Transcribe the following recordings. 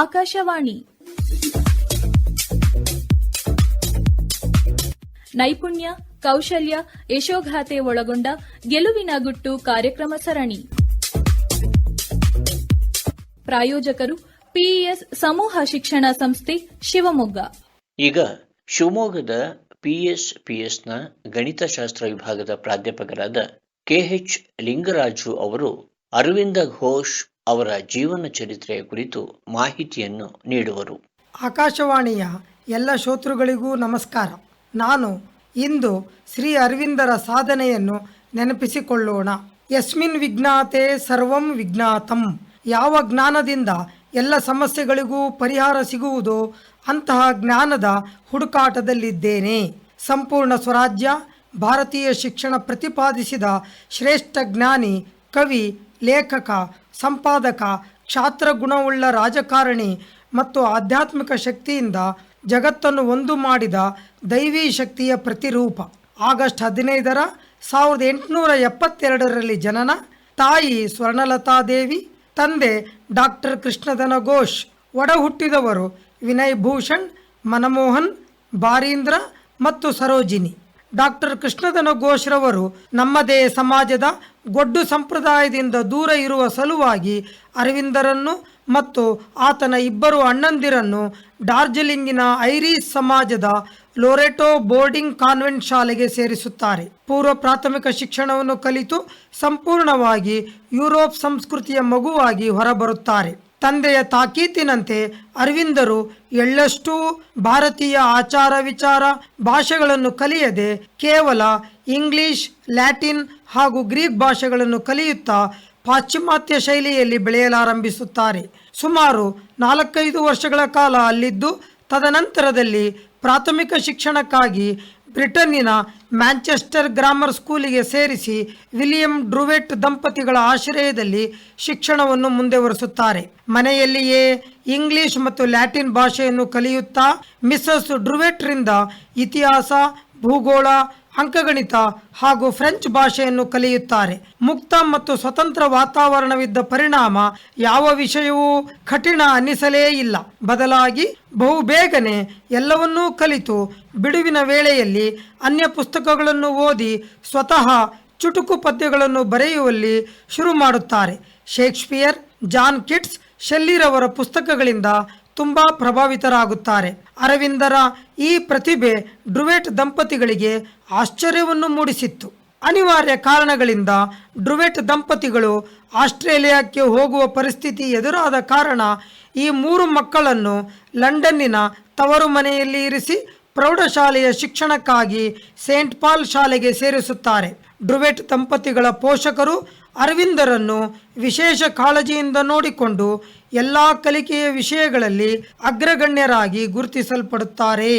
ಆಕಾಶವಾಣಿ ನೈಪುಣ್ಯ, ಕೌಶಲ್ಯ, ಯಶೋಗಾಥೆ ಒಳಗೊಂಡ ಗೆಲುವಿನ ಗುಟ್ಟು ಕಾರ್ಯಕ್ರಮ ಸರಣಿ. ಪ್ರಾಯೋಜಕರು ಪಿಇಎಸ್ ಸಮೂಹ ಶಿಕ್ಷಣ ಸಂಸ್ಥೆ, ಶಿವಮೊಗ್ಗ. ಈಗ ಶಿವಮೊಗ್ಗದ ಪಿಎಸ್ನ ಗಣಿತಶಾಸ್ತ್ರ ವಿಭಾಗದ ಪ್ರಾಧ್ಯಾಪಕರಾದ ಕೆಎಚ್ ಲಿಂಗರಾಜು ಅವರು ಅರವಿಂದ ಘೋಷ್ ಅವರ ಜೀವನ ಚರಿತ್ರೆಯ ಕುರಿತು ಮಾಹಿತಿಯನ್ನು ನೀಡುವರು. ಆಕಾಶವಾಣಿಯ ಎಲ್ಲ ಶ್ರೋತೃಗಳಿಗೂ ನಮಸ್ಕಾರ. ನಾನು ಇಂದು ಶ್ರೀ ಅರವಿಂದರ ಸಾಧನೆಯನ್ನು ನೆನಪಿಸಿಕೊಳ್ಳೋಣ. ಯಸ್ಮಿನ್ ವಿಜ್ಞಾತೆ ಸರ್ವಂ ವಿಜ್ಞಾತಂ. ಯಾವ ಜ್ಞಾನದಿಂದ ಎಲ್ಲ ಸಮಸ್ಯೆಗಳಿಗೂ ಪರಿಹಾರ ಸಿಗುವುದೋ ಅಂತಹ ಜ್ಞಾನದ ಹುಡುಕಾಟದಲ್ಲಿದ್ದೇನೆ. ಸಂಪೂರ್ಣ ಸ್ವರಾಜ್ಯ ಭಾರತೀಯ ಶಿಕ್ಷಣ ಪ್ರತಿಪಾದಿಸಿದ ಶ್ರೇಷ್ಠ ಜ್ಞಾನಿ, ಕವಿ, ಲೇಖಕ, ಸಂಪಾದಕ, ಕ್ಷಾತ್ರ ಗುಣವುಳ್ಳ ರಾಜಕಾರಣಿ ಮತ್ತು ಆಧ್ಯಾತ್ಮಿಕ ಶಕ್ತಿಯಿಂದ ಜಗತ್ತನ್ನು ಒಂದು ಮಾಡಿದ ದೈವೀ ಶಕ್ತಿಯ ಪ್ರತಿರೂಪ. ಆಗಸ್ಟ್ 15, 1872 ಜನನ. ತಾಯಿ ಸ್ವರ್ಣಲತಾದೇವಿ, ತಂದೆ ಡಾಕ್ಟರ್ ಕೃಷ್ಣಧನ ಘೋಷ್. ಒಡ ಹುಟ್ಟಿದವರು ವಿನಯ್ ಭೂಷಣ್, ಮನಮೋಹನ್, ಬಾರೀಂದ್ರ ಮತ್ತು ಸರೋಜಿನಿ. ಡಾಕ್ಟರ್ ಕೃಷ್ಣಧನ ಘೋಷ್ರವರು ನಮ್ಮದೇ ಸಮಾಜದ ಗೊಡ್ಡು ಸಂಪ್ರದಾಯದಿಂದ ದೂರ ಇರುವ ಸಲುವಾಗಿ ಅರವಿಂದರನ್ನು ಮತ್ತು ಆತನ ಇಬ್ಬರು ಅಣ್ಣಂದಿರನ್ನು ಡಾರ್ಜಿಲಿಂಗಿನ ಐರಿಷ್ ಸಮಾಜದ ಲೊರೆಟೋ ಬೋರ್ಡಿಂಗ್ ಕಾನ್ವೆಂಟ್ ಶಾಲೆಗೆ ಸೇರಿಸುತ್ತಾರೆ. ಪೂರ್ವ ಪ್ರಾಥಮಿಕ ಶಿಕ್ಷಣವನ್ನು ಕಲಿತು ಸಂಪೂರ್ಣವಾಗಿ ಯುರೋಪ್ ಸಂಸ್ಕೃತಿಯ ಮಗುವಾಗಿ ಹೊರಬರುತ್ತಾರೆ. ತಂದೆಯ ತಾಕೀತಿನಂತೆ ಅರವಿಂದರು ಎಳ್ಳಷ್ಟೂ ಭಾರತೀಯ ಆಚಾರ ವಿಚಾರ ಭಾಷೆಗಳನ್ನು ಕಲಿಯದೆ ಕೇವಲ ಇಂಗ್ಲಿಷ್, ಲ್ಯಾಟಿನ್ ಹಾಗೂ ಗ್ರೀಕ್ ಭಾಷೆಗಳನ್ನು ಕಲಿಯುತ್ತಾ ಪಾಶ್ಚಿಮಾತ್ಯ ಶೈಲಿಯಲ್ಲಿ ಬೆಳೆಯಲಾರಂಭಿಸುತ್ತಾರೆ. ಸುಮಾರು 4-5 ವರ್ಷಗಳ ಕಾಲ ಅಲ್ಲಿದ್ದು ತದನಂತರದಲ್ಲಿ ಪ್ರಾಥಮಿಕ ಶಿಕ್ಷಣಕ್ಕಾಗಿ ಬ್ರಿಟನ್ನಿನ ಮ್ಯಾಂಚೆಸ್ಟರ್ ಗ್ರಾಮರ್ ಸ್ಕೂಲಿಗೆ ಸೇರಿಸಿ ವಿಲಿಯಂ ಡ್ರುವೆಟ್ ದಂಪತಿಗಳ ಆಶ್ರಯದಲ್ಲಿ ಶಿಕ್ಷಣವನ್ನು ಮುಂದುವರಿಸುತ್ತಾರೆ. ಮನೆಯಲ್ಲಿಯೇ ಇಂಗ್ಲಿಷ್ ಮತ್ತು ಲ್ಯಾಟಿನ್ ಭಾಷೆಯನ್ನು ಕಲಿಯುತ್ತಾ ಮಿಸಸ್ ಡ್ರುವೆಟ್ರಿಂದ ಇತಿಹಾಸ, ಭೂಗೋಳ, ಅಂಕಗಣಿತ ಹಾಗೂ ಫ್ರೆಂಚ್ ಭಾಷೆಯನ್ನು ಕಲಿಯುತ್ತಾರೆ. ಮುಕ್ತ ಮತ್ತು ಸ್ವತಂತ್ರ ವಾತಾವರಣವಿದ್ದ ಪರಿಣಾಮ ಯಾವ ವಿಷಯವೂ ಕಠಿಣ ಅನ್ನಿಸಲೇ ಇಲ್ಲ. ಬದಲಾಗಿ ಬಹುಬೇಗನೆ ಎಲ್ಲವನ್ನೂ ಕಲಿತು ಬಿಡುವಿನ ವೇಳೆಯಲ್ಲಿ ಅನ್ಯ ಪುಸ್ತಕಗಳನ್ನು ಓದಿ ಸ್ವತಃ ಚುಟುಕು ಪದ್ಯಗಳನ್ನು ಬರೆಯುವಲ್ಲಿ ಶುರು ಮಾಡುತ್ತಾರೆ. ಶೇಕ್ಸ್ಪಿಯರ್, ಜಾನ್ ಕಿಟ್ಸ್, ಶೆಲ್ಲಿರವರ ಪುಸ್ತಕಗಳಿಂದ ತುಂಬ ಪ್ರಭಾವಿತರಾಗುತ್ತಾರೆ. ಅರವಿಂದರ ಈ ಪ್ರತಿಭೆ ಡ್ರುವೆಟ್ ದಂಪತಿಗಳಿಗೆ ಆಶ್ಚರ್ಯವನ್ನು ಮೂಡಿಸಿತ್ತು. ಅನಿವಾರ್ಯ ಕಾರಣಗಳಿಂದ ಡ್ರುವೆಟ್ ದಂಪತಿಗಳು ಆಸ್ಟ್ರೇಲಿಯಾಕ್ಕೆ ಹೋಗುವ ಪರಿಸ್ಥಿತಿ ಎದುರಾದ ಕಾರಣ ಈ 3 ಮಕ್ಕಳನ್ನು ಲಂಡನ್ನಿನ ತವರು ಮನೆಯಲ್ಲಿ ಇರಿಸಿ ಪ್ರೌಢಶಾಲೆಯ ಶಿಕ್ಷಣಕ್ಕಾಗಿ ಸೇಂಟ್ ಪಾಲ್ ಶಾಲೆಗೆ ಸೇರಿಸುತ್ತಾರೆ. ಡ್ರುವೆಟ್ ದಂಪತಿಗಳ ಪೋಷಕರು ಅರವಿಂದರನ್ನು ವಿಶೇಷ ಕಾಳಜಿಯಿಂದ ನೋಡಿಕೊಂಡು ಎಲ್ಲ ಕಲಿಕೆಯ ವಿಷಯಗಳಲ್ಲಿ ಅಗ್ರಗಣ್ಯರಾಗಿ ಗುರುತಿಸಲ್ಪಡುತ್ತಾರೆ.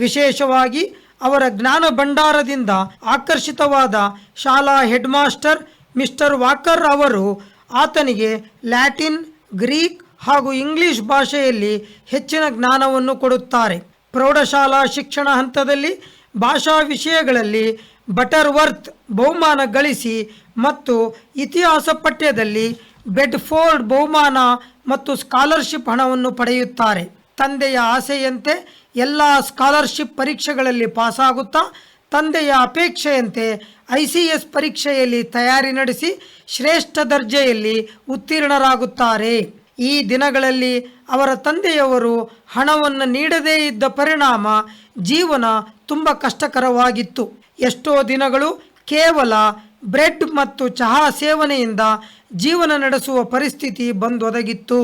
ವಿಶೇಷವಾಗಿ ಅವರ ಜ್ಞಾನ ಭಂಡಾರದಿಂದ ಆಕರ್ಷಿತವಾದ ಶಾಲಾ ಹೆಡ್ ಮಾಸ್ಟರ್ ಮಿಸ್ಟರ್ ವಾಕರ್ ಅವರು ಆತನಿಗೆ ಲ್ಯಾಟಿನ್, ಗ್ರೀಕ್ ಹಾಗೂ ಇಂಗ್ಲಿಷ್ ಭಾಷೆಯಲ್ಲಿ ಹೆಚ್ಚಿನ ಜ್ಞಾನವನ್ನು ಕೊಡುತ್ತಾರೆ. ಪ್ರೌಢಶಾಲಾ ಶಿಕ್ಷಣ ಹಂತದಲ್ಲಿ ಭಾಷಾ ವಿಷಯಗಳಲ್ಲಿ ಬಟರ್ ವರ್ತ್ ಬಹುಮಾನ ಗಳಿಸಿ ಮತ್ತು ಇತಿಹಾಸ ಪಠ್ಯದಲ್ಲಿ ಬೆಡ್ಫೋರ್ಡ್ ಬಹುಮಾನ ಮತ್ತು ಸ್ಕಾಲರ್ಶಿಪ್ ಹಣವನ್ನು ಪಡೆಯುತ್ತಾರೆ. ತಂದೆಯ ಆಸೆಯಂತೆ ಎಲ್ಲ ಸ್ಕಾಲರ್ಶಿಪ್ ಪರೀಕ್ಷೆಗಳಲ್ಲಿ ಪಾಸಾಗುತ್ತಾ ತಂದೆಯ ಅಪೇಕ್ಷೆಯಂತೆ ICS ಪರೀಕ್ಷೆಯಲ್ಲಿ ತಯಾರಿ ನಡೆಸಿ ಶ್ರೇಷ್ಠ ದರ್ಜೆಯಲ್ಲಿ ಉತ್ತೀರ್ಣರಾಗುತ್ತಾರೆ. ಈ ದಿನಗಳಲ್ಲಿ ಅವರ ತಂದೆಯವರು ಹಣವನ್ನು ನೀಡದೇ ಇದ್ದ ಪರಿಣಾಮ ಜೀವನ ತುಂಬ ಕಷ್ಟಕರವಾಗಿತ್ತು. ಎಷ್ಟೋ ದಿನಗಳು ಕೇವಲ ಬ್ರೆಡ್ ಮತ್ತು ಚಹಾ ಸೇವನೆಯಿಂದ ಜೀವನ ನಡೆಸುವ ಪರಿಸ್ಥಿತಿ ಬಂದೊದಗಿತ್ತು.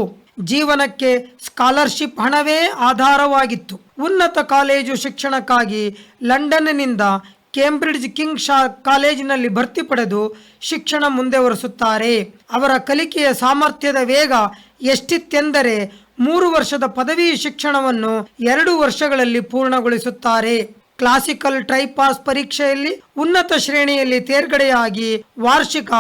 ಜೀವನಕ್ಕೆ ಸ್ಕಾಲರ್ಶಿಪ್ ಹಣವೇ ಆಧಾರವಾಗಿತ್ತು. ಉನ್ನತ ಕಾಲೇಜು ಶಿಕ್ಷಣಕ್ಕಾಗಿ ಲಂಡನ್ನಿನಿಂದ ಕೇಂಬ್ರಿಡ್ಜ್ ಕಿಂಗ್ ಕಾಲೇಜಿನಲ್ಲಿ ಭರ್ತಿ ಪಡೆದು ಶಿಕ್ಷಣ ಮುಂದುವರಿಸುತ್ತಾರೆ. ಅವರ ಕಲಿಕೆಯ ಸಾಮರ್ಥ್ಯದ ವೇಗ ಎಷ್ಟಿತ್ತೆಂದರೆ 3 ವರ್ಷದ ಪದವಿ ಶಿಕ್ಷಣವನ್ನು 2 ವರ್ಷಗಳಲ್ಲಿ ಪೂರ್ಣಗೊಳಿಸುತ್ತಾರೆ. ಕ್ಲಾಸಿಕಲ್ ಟ್ರೈಪಾಸ್ ಪರೀಕ್ಷೆಯಲ್ಲಿ ಉನ್ನತ ಶ್ರೇಣಿಯಲ್ಲಿ ತೇರ್ಗಡೆಯಾಗಿ ವಾರ್ಷಿಕ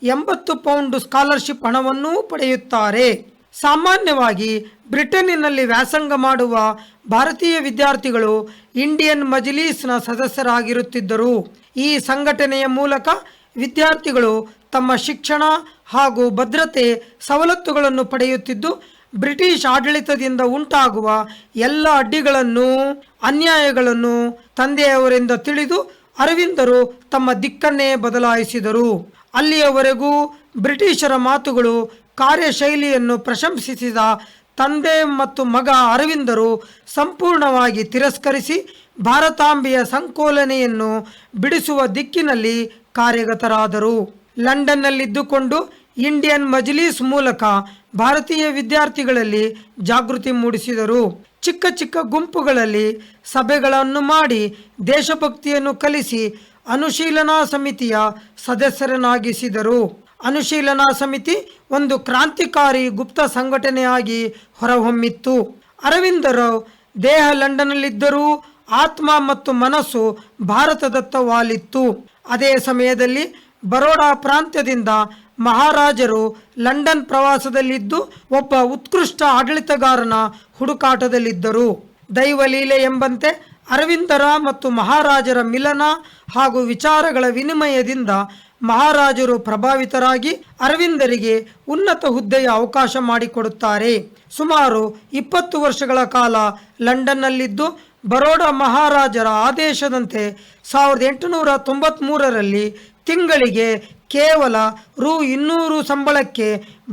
80 ಪೌಂಡ್ ಸ್ಕಾಲರ್ಶಿಪ್ ಹಣವನ್ನೂ ಪಡೆಯುತ್ತಾರೆ. ಸಾಮಾನ್ಯವಾಗಿ ಬ್ರಿಟನ್ನಿನಲ್ಲಿ ವ್ಯಾಸಂಗ ಮಾಡುವ ಭಾರತೀಯ ವಿದ್ಯಾರ್ಥಿಗಳು ಇಂಡಿಯನ್ ಮಜ್ಲಿಸ್ನ ಸದಸ್ಯರಾಗಿರುತ್ತಿದ್ದರು. ಈ ಸಂಘಟನೆಯ ಮೂಲಕ ವಿದ್ಯಾರ್ಥಿಗಳು ತಮ್ಮ ಶಿಕ್ಷಣ ಹಾಗೂ ಭದ್ರತೆ ಸವಲತ್ತುಗಳನ್ನು ಪಡೆಯುತ್ತಿದ್ದು ಬ್ರಿಟಿಷ್ ಆಡಳಿತದಿಂದ ಉಂಟಾಗುವ ಎಲ್ಲ ಅಡ್ಡಿಗಳನ್ನು ಅನ್ಯಾಯಗಳನ್ನು ತಂದೆಯವರಿಂದ ತಿಳಿದು ಅರವಿಂದರು ತಮ್ಮ ದಿಕ್ಕನ್ನೇ ಬದಲಾಯಿಸಿದರು. ಅಲ್ಲಿಯವರೆಗೂ ಬ್ರಿಟಿಷರ ಮಾತುಗಳು ಕಾರ್ಯಶೈಲಿಯನ್ನು ಪ್ರಶಂಸಿಸಿದ ತಂದೆ ಮತ್ತು ಮಗ ಅರವಿಂದರು ಸಂಪೂರ್ಣವಾಗಿ ತಿರಸ್ಕರಿಸಿ ಭಾರತಾಂಬೆಯ ಸಂಕೋಲನೆಯನ್ನು ಬಿಡಿಸುವ ದಿಕ್ಕಿನಲ್ಲಿ ಕಾರ್ಯಗತರಾದರು. ಲಂಡನ್ನಲ್ಲಿದ್ದುಕೊಂಡು ಇಂಡಿಯನ್ ಮಜ್ಲಿಸ್ ಮೂಲಕ ಭಾರತೀಯ ವಿದ್ಯಾರ್ಥಿಗಳಲ್ಲಿ ಜಾಗೃತಿ ಮೂಡಿಸಿದರು. ಚಿಕ್ಕ ಚಿಕ್ಕ ಗುಂಪುಗಳಲ್ಲಿ ಸಭೆಗಳನ್ನು ಮಾಡಿ ದೇಶಭಕ್ತಿಯನ್ನು ಕಲಿಸಿ ಅನುಶೀಲನಾ ಸಮಿತಿಯ ಸದಸ್ಯರನ್ನಾಗಿಸಿದರು. ಅನುಶೀಲನಾ ಸಮಿತಿ ಒಂದು ಕ್ರಾಂತಿಕಾರಿ ಗುಪ್ತ ಸಂಘಟನೆಯಾಗಿ ಹೊರಹೊಮ್ಮಿತ್ತು. ಅರವಿಂದರು ದೇಹ ಲಂಡನ್ನಲ್ಲಿದ್ದರೂ ಆತ್ಮ ಮತ್ತು ಮನಸ್ಸು ಭಾರತದತ್ತ ವಾಲಿತ್ತು. ಅದೇ ಸಮಯದಲ್ಲಿ ಬರೋಡಾ ಪ್ರಾಂತ್ಯದಿಂದ ಮಹಾರಾಜರು ಲಂಡನ್ ಪ್ರವಾಸದಲ್ಲಿದ್ದು ಒಬ್ಬ ಉತ್ಕೃಷ್ಟ ಆಡಳಿತಗಾರನ ಹುಡುಕಾಟದಲ್ಲಿದ್ದರು. ದೈವಲೀಲೆ ಎಂಬಂತೆ ಅರವಿಂದರ ಮತ್ತು ಮಹಾರಾಜರ ಮಿಲನ ಹಾಗೂ ವಿಚಾರಗಳ ವಿನಿಮಯದಿಂದ ಮಹಾರಾಜರು ಪ್ರಭಾವಿತರಾಗಿ ಅರವಿಂದರಿಗೆ ಉನ್ನತ ಹುದ್ದೆಯ ಅವಕಾಶ ಮಾಡಿಕೊಡುತ್ತಾರೆ. ಸುಮಾರು 20 ವರ್ಷಗಳ ಕಾಲ ಲಂಡನ್ನಲ್ಲಿದ್ದು ಬರೋಡಾ ಮಹಾರಾಜರ ಆದೇಶದಂತೆ 1893ರಲ್ಲಿ ತಿಂಗಳಿಗೆ ಕೇವಲ ರೂ. ಸಂಬಳಕ್ಕೆ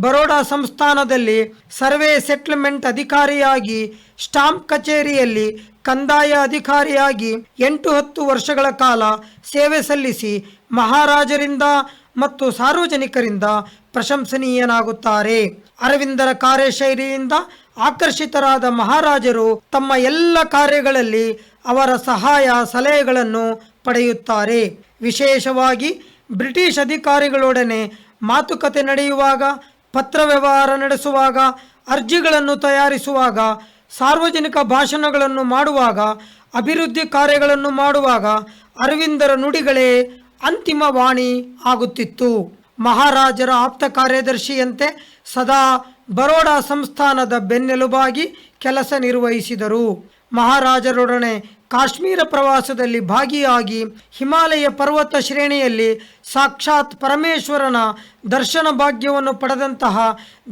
ಬರೋಡಾ ಸಂಸ್ಥಾನದಲ್ಲಿ ಸರ್ವೆ ಸೆಟ್ಲ್ಮೆಂಟ್ ಅಧಿಕಾರಿಯಾಗಿ, ಸ್ಟಾಂಪ್ ಕಚೇರಿಯಲ್ಲಿ ಕಂದಾಯ ಅಧಿಕಾರಿಯಾಗಿ 8-10 ವರ್ಷಗಳ ಕಾಲ ಸೇವೆ ಸಲ್ಲಿಸಿ ಮಹಾರಾಜರಿಂದ ಮತ್ತು ಸಾರ್ವಜನಿಕರಿಂದ ಪ್ರಶಂಸನೀಯನಾಗುತ್ತಾರೆ. ಅರವಿಂದರ ಕಾರ್ಯಶೈಲಿಯಿಂದ ಆಕರ್ಷಿತರಾದ ಮಹಾರಾಜರು ತಮ್ಮ ಎಲ್ಲ ಕಾರ್ಯಗಳಲ್ಲಿ ಅವರ ಸಹಾಯ ಸಲಹೆಗಳನ್ನು ಪಡೆಯುತ್ತಾರೆ. ವಿಶೇಷವಾಗಿ ಬ್ರಿಟಿಷ್ ಅಧಿಕಾರಿಗಳೊಡನೆ ಮಾತುಕತೆ ನಡೆಯುವಾಗ, ಪತ್ರ ವ್ಯವಹಾರ ನಡೆಸುವಾಗ, ಅರ್ಜಿಗಳನ್ನು ತಯಾರಿಸುವಾಗ, ಸಾರ್ವಜನಿಕ ಭಾಷಣಗಳನ್ನು ಮಾಡುವಾಗ, ಅಭಿವೃದ್ಧಿ ಕಾರ್ಯಗಳನ್ನು ಮಾಡುವಾಗ ಅರವಿಂದರ ನುಡಿಗಳೇ ಅಂತಿಮ ವಾಣಿ ಆಗುತ್ತಿತ್ತು. ಮಹಾರಾಜರ ಆಪ್ತ ಕಾರ್ಯದರ್ಶಿಯಂತೆ ಸದಾ ಬರೋಡಾ ಸಂಸ್ಥಾನದ ಬೆನ್ನೆಲುಬಾಗಿ ಕೆಲಸ ನಿರ್ವಹಿಸಿದರು. ಮಹಾರಾಜರೊಡನೆ ಕಾಶ್ಮೀರ ಪ್ರವಾಸದಲ್ಲಿ ಭಾಗಿಯಾಗಿ ಹಿಮಾಲಯ ಪರ್ವತ ಶ್ರೇಣಿಯಲ್ಲಿ ಸಾಕ್ಷಾತ್ ಪರಮೇಶ್ವರನ ದರ್ಶನ ಭಾಗ್ಯವನ್ನು ಪಡೆದಂತಹ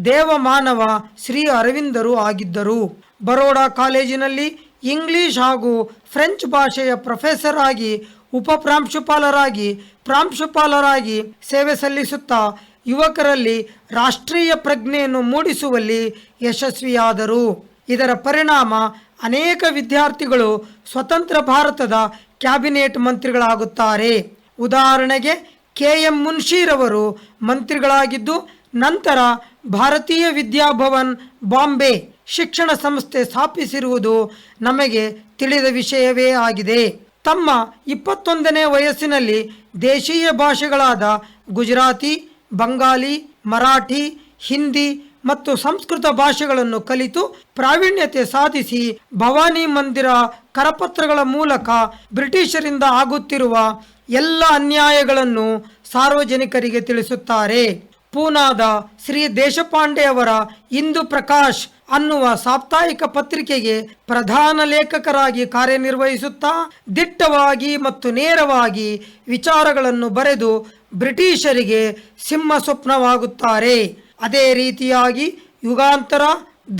ದೇವಮಾನವ ಶ್ರೀ ಅರವಿಂದರು ಆಗಿದ್ದರು. ಬರೋಡಾ ಕಾಲೇಜಿನಲ್ಲಿ ಇಂಗ್ಲಿಷ್ ಹಾಗೂ ಫ್ರೆಂಚ್ ಭಾಷೆಯ ಪ್ರೊಫೆಸರ್ ಆಗಿ, ಉಪಪ್ರಾಂಶುಪಾಲರಾಗಿ, ಪ್ರಾಂಶುಪಾಲರಾಗಿ ಸೇವೆ ಸಲ್ಲಿಸುತ್ತಾ ಯುವಕರಲ್ಲಿ ರಾಷ್ಟ್ರೀಯ ಪ್ರಜ್ಞೆಯನ್ನು ಮೂಡಿಸುವಲ್ಲಿ ಯಶಸ್ವಿಯಾದರು. ಇದರ ಪರಿಣಾಮ ಅನೇಕ ವಿದ್ಯಾರ್ಥಿಗಳು ಸ್ವತಂತ್ರ ಭಾರತದ ಕ್ಯಾಬಿನೆಟ್ ಮಂತ್ರಿಗಳಾಗುತ್ತಾರೆ. ಉದಾಹರಣೆಗೆ KM ಮುನ್ಷಿರವರು ಮಂತ್ರಿಗಳಾಗಿದ್ದು ನಂತರ ಭಾರತೀಯ ವಿದ್ಯಾಭವನ್ ಬಾಂಬೆ ಶಿಕ್ಷಣ ಸಂಸ್ಥೆ ಸ್ಥಾಪಿಸಿರುವುದು ನಮಗೆ ತಿಳಿದ ವಿಷಯವೇ ಆಗಿದೆ. ತಮ್ಮ 21ನೇ ವಯಸ್ಸಿನಲ್ಲಿ ದೇಶೀಯ ಭಾಷೆಗಳಾದ ಗುಜರಾತಿ, ಬಂಗಾಲಿ, ಮರಾಠಿ, ಹಿಂದಿ ಮತ್ತು ಸಂಸ್ಕೃತ ಭಾಷೆಗಳನ್ನು ಕಲಿತು ಪ್ರಾವೀಣ್ಯತೆ ಸಾಧಿಸಿ ಭವಾನಿ ಮಂದಿರ ಕರಪತ್ರಗಳ ಮೂಲಕ ಬ್ರಿಟಿಷರಿಂದ ಆಗುತ್ತಿರುವ ಎಲ್ಲ ಅನ್ಯಾಯಗಳನ್ನು ಸಾರ್ವಜನಿಕರಿಗೆ ತಿಳಿಸುತ್ತಾರೆ. ಪೂನಾದ ಶ್ರೀ ದೇಶಪಾಂಡೆ ಅವರ ಇಂದು ಪ್ರಕಾಶ್ ಅನ್ನುವ ಸಾಪ್ತಾಹಿಕ ಪತ್ರಿಕೆಗೆ ಪ್ರಧಾನ ಲೇಖಕರಾಗಿ ಕಾರ್ಯನಿರ್ವಹಿಸುತ್ತಾ ದಿಟ್ಟವಾಗಿ ಮತ್ತು ನೇರವಾಗಿ ವಿಚಾರಗಳನ್ನು ಬರೆದು ಬ್ರಿಟಿಷರಿಗೆ ಸಿಂಹ ಸ್ವಪ್ನವಾಗುತ್ತಾರೆ. ಅದೇ ರೀತಿಯಾಗಿ ಯುಗಾಂತರ,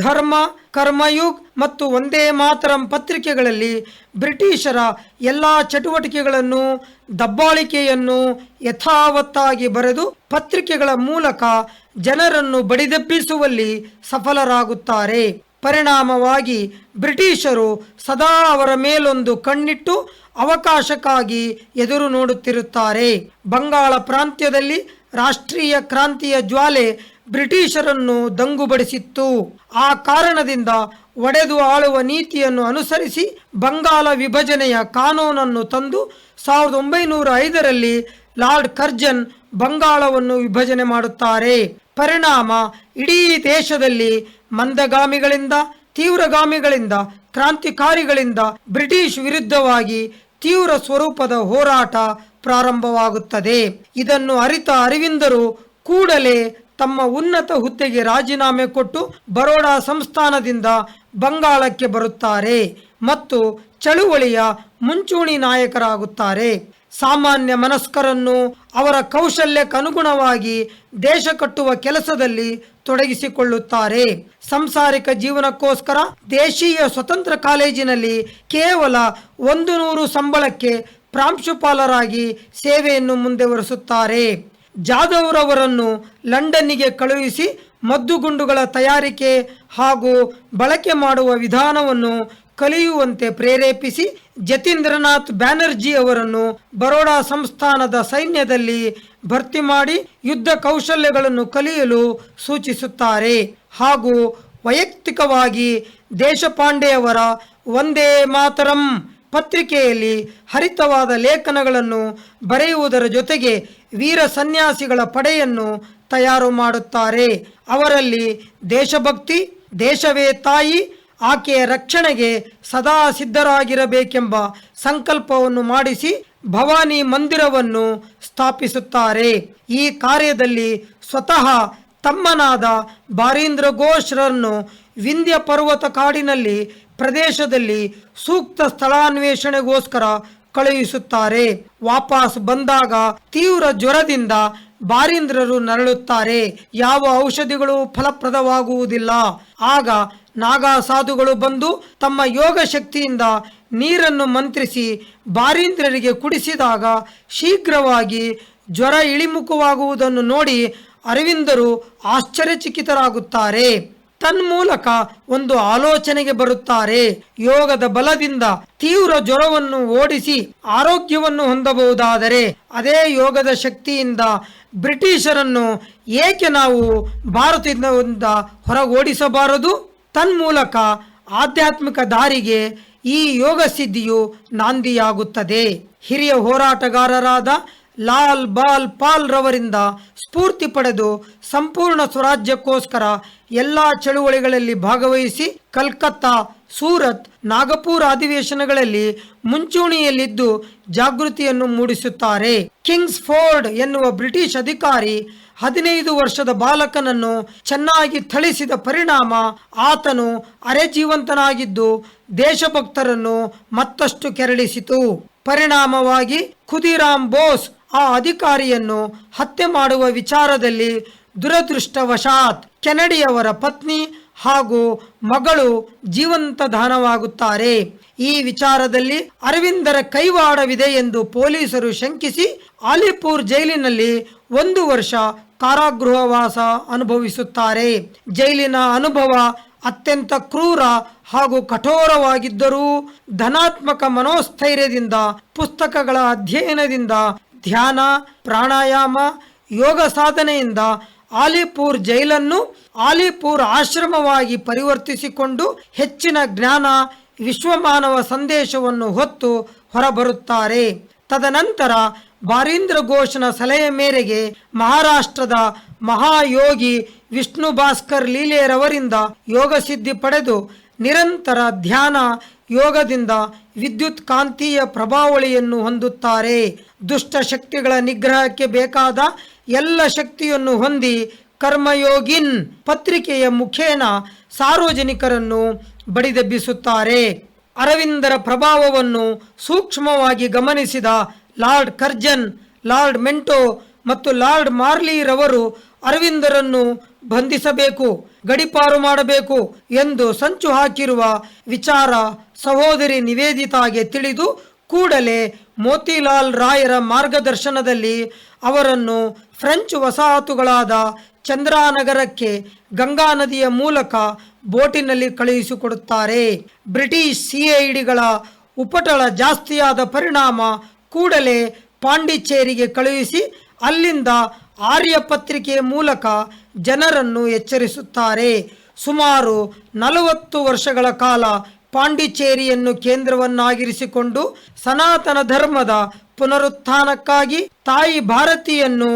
ಧರ್ಮ, ಕರ್ಮಯುಗ್ ಮತ್ತು ಒಂದೇ ಮಾತರಂ ಪತ್ರಿಕೆಗಳಲ್ಲಿ ಬ್ರಿಟಿಷರ ಎಲ್ಲ ಚಟುವಟಿಕೆಗಳನ್ನು, ದಬ್ಬಾಳಿಕೆಯನ್ನು ಯಥಾವತ್ತಾಗಿ ಬರೆದು ಪತ್ರಿಕೆಗಳ ಮೂಲಕ ಜನರನ್ನು ಬಡಿದೆಬ್ಬಿಸುವಲ್ಲಿ ಸಫಲರಾಗುತ್ತಾರೆ. ಪರಿಣಾಮವಾಗಿ ಬ್ರಿಟಿಷರು ಸದಾ ಅವರ ಮೇಲೊಂದು ಕಣ್ಣಿಟ್ಟು ಅವಕಾಶಕ್ಕಾಗಿ ಎದುರು ನೋಡುತ್ತಿರುತ್ತಾರೆ. ಬಂಗಾಳ ಪ್ರಾಂತ್ಯದಲ್ಲಿ ರಾಷ್ಟ್ರೀಯ ಕ್ರಾಂತಿಯ ಜ್ವಾಲೆ ಬ್ರಿಟಿಷರನ್ನು ದಂಗುಬಡಿಸಿತ್ತು. ಆ ಕಾರಣದಿಂದ ಒಡೆದು ಆಳುವ ನೀತಿಯನ್ನು ಅನುಸರಿಸಿ ಬಂಗಾಳ ವಿಭಜನೆಯ ಕಾನೂನನ್ನು ತಂದು 1905ರಲ್ಲಿ ಲಾರ್ಡ್ ಕರ್ಜನ್ ಬಂಗಾಳವನ್ನು ವಿಭಜನೆ ಮಾಡುತ್ತಾರೆ. ಪರಿಣಾಮ ಇಡೀ ದೇಶದಲ್ಲಿ ಮಂದಗಾಮಿಗಳಿಂದ, ತೀವ್ರಗಾಮಿಗಳಿಂದ, ಕ್ರಾಂತಿಕಾರಿಗಳಿಂದ ಬ್ರಿಟಿಷ್ ವಿರುದ್ಧವಾಗಿ ತೀವ್ರ ಸ್ವರೂಪದ ಹೋರಾಟ ಪ್ರಾರಂಭವಾಗುತ್ತದೆ. ಇದನ್ನು ಅರಿತ ಅರವಿಂದರು ಕೂಡಲೇ ತಮ್ಮ ಉನ್ನತ ಹುದ್ದೆಗೆ ರಾಜೀನಾಮೆ ಕೊಟ್ಟು ಬರೋಡಾ ಸಂಸ್ಥಾನದಿಂದ ಬಂಗಾಳಕ್ಕೆ ಬರುತ್ತಾರೆ ಮತ್ತು ಚಳುವಳಿಯ ಮುಂಚೂಣಿ ನಾಯಕರಾಗುತ್ತಾರೆ. ಸಾಮಾನ್ಯ ಮನಸ್ಕರನ್ನು ಅವರ ಕೌಶಲ್ಯಕ್ಕನುಗುಣವಾಗಿ ದೇಶ ಕಟ್ಟುವ ಕೆಲಸದಲ್ಲಿ ತೊಡಗಿಸಿಕೊಳ್ಳುತ್ತಾರೆ. ಸಂಸಾರಿಕ ಜೀವನಕ್ಕೋಸ್ಕರ ದೇಶೀಯ ಸ್ವತಂತ್ರ ಕಾಲೇಜಿನಲ್ಲಿ ಕೇವಲ 100 ಸಂಬಳಕ್ಕೆ ಪ್ರಾಂಶುಪಾಲರಾಗಿ ಸೇವೆಯನ್ನು ಮುಂದುವರಿಸುತ್ತಾರೆ. ಜಾಧವ್ರವರನ್ನು ಲಂಡನ್ನಿಗೆ ಕಳುಹಿಸಿ ಮದ್ದುಗುಂಡುಗಳ ತಯಾರಿಕೆ ಹಾಗೂ ಬಳಕೆ ಮಾಡುವ ವಿಧಾನವನ್ನು ಕಲಿಯುವಂತೆ ಪ್ರೇರೇಪಿಸಿ ಜತೀಂದ್ರನಾಥ್ ಬ್ಯಾನರ್ಜಿ ಅವರನ್ನು ಬರೋಡಾ ಸಂಸ್ಥಾನದ ಸೈನ್ಯದಲ್ಲಿ ಭರ್ತಿ ಮಾಡಿ ಯುದ್ಧ ಕೌಶಲ್ಯಗಳನ್ನು ಕಲಿಯಲು ಸೂಚಿಸುತ್ತಾರೆ. ಹಾಗೂ ವೈಯಕ್ತಿಕವಾಗಿ ದೇಶಪಾಂಡೆಯವರ ವಂದೇ ಮಾತರಂ ಪತ್ರಿಕೆಯಲ್ಲಿ ಹರಿತವಾದ ಲೇಖನಗಳನ್ನು ಬರೆಯುವುದರ ಜೊತೆಗೆ ವೀರ ಸನ್ಯಾಸಿಗಳ ಪಡೆಯನ್ನು ತಯಾರು ಮಾಡುತ್ತಾರೆ. ಅವರಲ್ಲಿ ದೇಶಭಕ್ತಿ, ದೇಶವೇ ತಾಯಿ, ಆಕೆಯ ರಕ್ಷಣೆಗೆ ಸದಾ ಸಿದ್ಧರಾಗಿರಬೇಕೆಂಬ ಸಂಕಲ್ಪವನ್ನು ಮಾಡಿಸಿ ಭವಾನಿ ಮಂದಿರವನ್ನು ಸ್ಥಾಪಿಸುತ್ತಾರೆ. ಈ ಕಾರ್ಯದಲ್ಲಿ ಸ್ವತಃ ತಮ್ಮನಾದ ಬಾರೀಂದ್ರ ಘೋಷ್ರನ್ನು ವಿಂಧ್ಯ ಪರ್ವತ ಕಾಡಿನಲ್ಲಿ ಪ್ರದೇಶದಲ್ಲಿ ಸೂಕ್ತ ಸ್ಥಳಾನ್ವೇಷಣೆಗೋಸ್ಕರ ಕಳುಹಿಸುತ್ತಾರೆ. ವಾಪಸ್ ಬಂದಾಗ ತೀವ್ರ ಜ್ವರದಿಂದ ಬಾರೀಂದ್ರರು ನರಳುತ್ತಾರೆ. ಯಾವ ಔಷಧಿಗಳು ಫಲಪ್ರದವಾಗುವುದಿಲ್ಲ. ಆಗ ನಾಗಾ ಸಾಧುಗಳು ಬಂದು ತಮ್ಮ ಯೋಗ ಶಕ್ತಿಯಿಂದ ನೀರನ್ನು ಮಂತ್ರಿಸಿ ಬಾರೀಂದ್ರರಿಗೆ ಕುಡಿಸಿದಾಗ ಶೀಘ್ರವಾಗಿ ಜ್ವರ ಇಳಿಮುಖವಾಗುವುದನ್ನು ನೋಡಿ ಅರವಿಂದರು ಆಶ್ಚರ್ಯಚಕಿತರಾಗುತ್ತಾರೆ. ತನ್ಮೂಲಕ ಒಂದು ಆಲೋಚನೆಗೆ ಬರುತ್ತಾರೆ. ಯೋಗದ ಬಲದಿಂದ ತೀವ್ರ ಜ್ವರವನ್ನು ಓಡಿಸಿ ಆರೋಗ್ಯವನ್ನು ಹೊಂದಬಹುದಾದರೆ ಅದೇ ಯೋಗದ ಶಕ್ತಿಯಿಂದ ಬ್ರಿಟಿಷರನ್ನು ಏಕೆ ನಾವು ಭಾರತದಿಂದ ಹೊರಗೋಡಿಸಬಾರದು? ತನ್ಮೂಲಕ ಆಧ್ಯಾತ್ಮಿಕ ದಾರಿಗೆ ಈ ಯೋಗ ಸಿದ್ಧಿಯು ನಾಂದಿಯಾಗುತ್ತದೆ. ಹಿರಿಯ ಹೋರಾಟಗಾರರಾದ ಲಾಲ್ ಬಾಲ್ ಪಾಲ್ ರವರಿಂದ ಸ್ಫೂರ್ತಿ ಪಡೆದು ಸಂಪೂರ್ಣ ಸ್ವರಾಜ್ಯಕ್ಕೋಸ್ಕರ ಎಲ್ಲ ಚಳುವಳಿಗಳಲ್ಲಿ ಭಾಗವಹಿಸಿ ಕಲ್ಕತ್ತಾ, ಸೂರತ್, ನಾಗಪುರ ಅಧಿವೇಶನಗಳಲ್ಲಿ ಮುಂಚೂಣಿಯಲ್ಲಿದ್ದು ಜಾಗೃತಿಯನ್ನು ಮೂಡಿಸುತ್ತಾರೆ. ಕಿಂಗ್ಸ್ ಫೋರ್ಡ್ ಎನ್ನುವ ಬ್ರಿಟಿಷ್ ಅಧಿಕಾರಿ 15 ವರ್ಷದ ಬಾಲಕನನ್ನು ಚೆನ್ನಾಗಿ ಥಳಿಸಿದ ಪರಿಣಾಮ ಆತನು ಅರೆಜೀವಂತನಾಗಿದ್ದು ದೇಶಭಕ್ತರನ್ನು ಮತ್ತಷ್ಟು ಕೆರಳಿಸಿತು. ಪರಿಣಾಮವಾಗಿ ಖುದಿರಾಮ್ ಬೋಸ್ ಆ ಅಧಿಕಾರಿಯನ್ನು ಹತ್ಯೆ ಮಾಡುವ ವಿಚಾರದಲ್ಲಿ ದುರದೃಷ್ಟವಶಾತ್ ಕೆನಡಿಯವರ ಪತ್ನಿ ಹಾಗೂ ಮಗಳು ಜೀವಂತ ದಾನವಾಗುತ್ತಾರೆ. ಈ ವಿಚಾರದಲ್ಲಿ ಅರವಿಂದರ ಕೈವಾಡವಿದೆ ಎಂದು ಪೊಲೀಸರು ಶಂಕಿಸಿ ಅಲಿಪುರ್ ಜೈಲಿನಲ್ಲಿ 1 ವರ್ಷ ಕಾರಾಗೃಹವಾಸ ಅನುಭವಿಸುತ್ತಾರೆ. ಜೈಲಿನ ಅನುಭವ ಅತ್ಯಂತ ಕ್ರೂರ ಹಾಗೂ ಕಠೋರವಾಗಿದ್ದರೂ ಧನಾತ್ಮಕ ಮನೋಸ್ಥೈರ್ಯದಿಂದ, ಪುಸ್ತಕಗಳ ಅಧ್ಯಯನದಿಂದ, ಧ್ಯಾನ, ಪ್ರಾಣಾಯಾಮ, ಯೋಗ ಸಾಧನೆಯಿಂದ ಅಲಿಪುರ್ ಜೈಲನ್ನು ಅಲಿಪುರ್ ಆಶ್ರಮವಾಗಿ ಪರಿವರ್ತಿಸಿಕೊಂಡು ಹೆಚ್ಚಿನ ಜ್ಞಾನ, ವಿಶ್ವಮಾನವ ಸಂದೇಶವನ್ನು ಹೊತ್ತು ಹೊರಬರುತ್ತಾರೆ. ತದನಂತರ ಬಾರೀಂದ್ರ ಘೋಷನ ಸಲಹೆ ಮೇರೆಗೆ ಮಹಾರಾಷ್ಟ್ರದ ಮಹಾಯೋಗಿ ವಿಷ್ಣು ಭಾಸ್ಕರ್ ಲೀಲೆರವರಿಂದ ಯೋಗ ಸಿದ್ಧಿ ಪಡೆದು ನಿರಂತರ ಧ್ಯಾನ, ಯೋಗದಿಂದ ವಿದ್ಯುತ್ ಕಾಂತೀಯ ಪ್ರಭಾವಳಿಯನ್ನು ಹೊಂದುತ್ತಾರೆ. ದುಷ್ಟ ಶಕ್ತಿಗಳ ನಿಗ್ರಹಕ್ಕೆ ಬೇಕಾದ ಎಲ್ಲ ಶಕ್ತಿಯನ್ನು ಹೊಂದಿ ಕರ್ಮಯೋಗಿನ್ ಪತ್ರಿಕೆಯ ಮುಖೇನ ಸಾರ್ವಜನಿಕರನ್ನು ಬಡಿದೆಬ್ಬಿಸುತ್ತಾರೆ. ಅರವಿಂದರ ಪ್ರಭಾವವನ್ನು ಸೂಕ್ಷ್ಮವಾಗಿ ಗಮನಿಸಿದ ಲಾರ್ಡ್ ಕರ್ಜನ್, ಲಾರ್ಡ್ ಮೆಂಟೋ ಮತ್ತು ಲಾರ್ಡ್ ಮಾರ್ಲಿ ರವರು ಅರವಿಂದರನ್ನು ಬಂಧಿಸಬೇಕು, ಗಡೀಪಾರು ಮಾಡಬೇಕು ಎಂದು ಸಂಚು ಹಾಕಿರುವ ವಿಚಾರ ಸಹೋದರಿ ನಿವೇದಿತಾಗೆ ತಿಳಿದು ಕೂಡಲೇ ಮೋತಿಲಾಲ್ ರಾಯರ ಮಾರ್ಗದರ್ಶನದಲ್ಲಿ ಅವರನ್ನು ಫ್ರೆಂಚ್ ವಸಾಹತುಗಳಾದ ಚಂದ್ರಾನಗರಕ್ಕೆ ಗಂಗಾ ನದಿಯ ಮೂಲಕ ಬೋಟಿನಲ್ಲಿ ಕಳುಹಿಸಿಕೊಡುತ್ತಾರೆ. ಬ್ರಿಟಿಷ್ ಸಿಐಡಿಗಳ ಉಪಟಳ ಜಾಸ್ತಿಯಾದ ಪರಿಣಾಮ ಕೂಡಲೇ ಪಾಂಡಿಚೇರಿಗೆ ಕಳುಹಿಸಿ ಅಲ್ಲಿಂದ ಆರ್ಯ ಪತ್ರಿಕೆಯ ಮೂಲಕ ಜನರನ್ನು ಎಚ್ಚರಿಸುತ್ತಾರೆ. ಸುಮಾರು 40 ವರ್ಷಗಳ ಕಾಲ ಪಾಂಡಿಚೇರಿಯನ್ನು ಕೇಂದ್ರವನ್ನಾಗಿರಿಸಿಕೊಂಡು ಸನಾತನ ಧರ್ಮದ ಪುನರುತ್ಥಾನಕ್ಕಾಗಿ, ತಾಯಿ ಭಾರತಿಯನ್ನು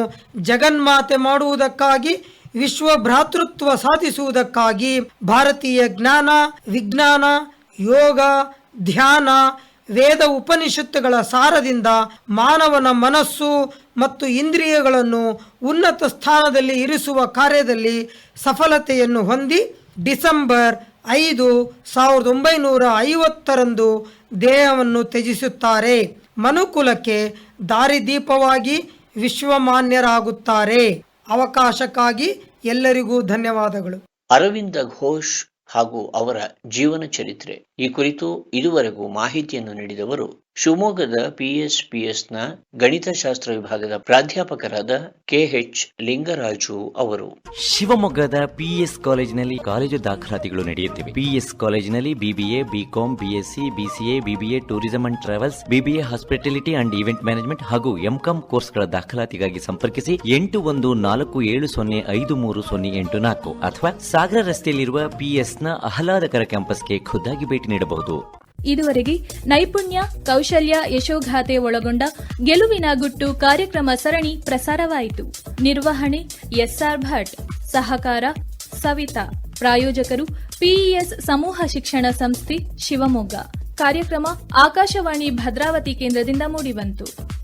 ಜಗನ್ಮಾತೆ ಮಾಡುವುದಕ್ಕಾಗಿ, ವಿಶ್ವ ಭ್ರಾತೃತ್ವ ಸಾಧಿಸುವುದಕ್ಕಾಗಿ ಭಾರತೀಯ ಜ್ಞಾನ, ವಿಜ್ಞಾನ, ಯೋಗ, ಧ್ಯಾನ, ವೇದ ಉಪನಿಷತ್ತುಗಳ ಸಾರದಿಂದ ಮಾನವನ ಮನಸ್ಸು ಮತ್ತು ಇಂದ್ರಿಯಗಳನ್ನು ಉನ್ನತ ಸ್ಥಾನದಲ್ಲಿ ಇರಿಸುವ ಕಾರ್ಯದಲ್ಲಿ ಸಫಲತೆಯನ್ನು ಹೊಂದಿ ಡಿಸೆಂಬರ್ 5, 1950 ದೇಹವನ್ನು ತ್ಯಜಿಸುತ್ತಾರೆ. ಮನುಕುಲಕ್ಕೆ ದಾರಿದೀಪವಾಗಿ ವಿಶ್ವಮಾನ್ಯರಾಗುತ್ತಾರೆ. ಅವಕಾಶಕ್ಕಾಗಿ ಎಲ್ಲರಿಗೂ ಧನ್ಯವಾದಗಳು. ಅರವಿಂದ ಘೋಷ್ ಹಾಗೂ ಅವರ ಜೀವನ ಚರಿತ್ರೆ ಈ ಕುರಿತು ಇದುವರೆಗೂ ಮಾಹಿತಿಯನ್ನು ನೀಡಿದವರು ಶಿವಮೊಗ್ಗದ ಪಿಎಸ್ಪಿಎಸ್ನ ಗಣಿತಶಾಸ್ತ್ರ ವಿಭಾಗದ ಪ್ರಾಧ್ಯಾಪಕರಾದ ಕೆಎಚ್ ಲಿಂಗರಾಜು ಅವರು. ಶಿವಮೊಗ್ಗದ ಪಿಎಸ್ ಕಾಲೇಜಿನಲ್ಲಿ ಕಾಲೇಜು ದಾಖಲಾತಿಗಳು ನಡೆಯುತ್ತಿವೆ. ಪಿಎಸ್ ಕಾಲೇಜಿನಲ್ಲಿ BBA, BCom, BSc, BCA, BBA tourism and travels, BBA hospitality and event management ಹಾಗೂ ಎಂಕಾಂ ಕೋರ್ಸ್ಗಳ ದಾಖಲಾತಿಗಾಗಿ ಸಂಪರ್ಕಿಸಿ 8140503084 ಅಥವಾ ಸಾಗರ ರಸ್ತೆಯಲ್ಲಿರುವ ಪಿಎಸ್ನ ಆಹ್ಲಾದಕರ ಕ್ಯಾಂಪಸ್ಗೆ ಖುದ್ದಾಗಿ ಭೇಟಿ ನೀಡಬಹುದು. ಇದುವರೆಗೆ ನೈಪುಣ್ಯ, ಕೌಶಲ್ಯ, ಯಶೋಗಾಥೆ ಒಳಗೊಂಡ ಗೆಲುವಿನ ಗುಟ್ಟು ಕಾರ್ಯಕ್ರಮ ಸರಣಿ ಪ್ರಸಾರವಾಯಿತು. ನಿರ್ವಹಣೆ ಎಸ್ಆರ್ ಭಟ್, ಸಹಕಾರ ಸವಿತಾ, ಪ್ರಾಯೋಜಕರು ಪಿಇಎಸ್ ಸಮೂಹ ಶಿಕ್ಷಣ ಸಂಸ್ಥೆ ಶಿವಮೊಗ್ಗ. ಕಾರ್ಯಕ್ರಮ ಆಕಾಶವಾಣಿ ಭದ್ರಾವತಿ ಕೇಂದ್ರದಿಂದ ಮೂಡಿಬಂತು.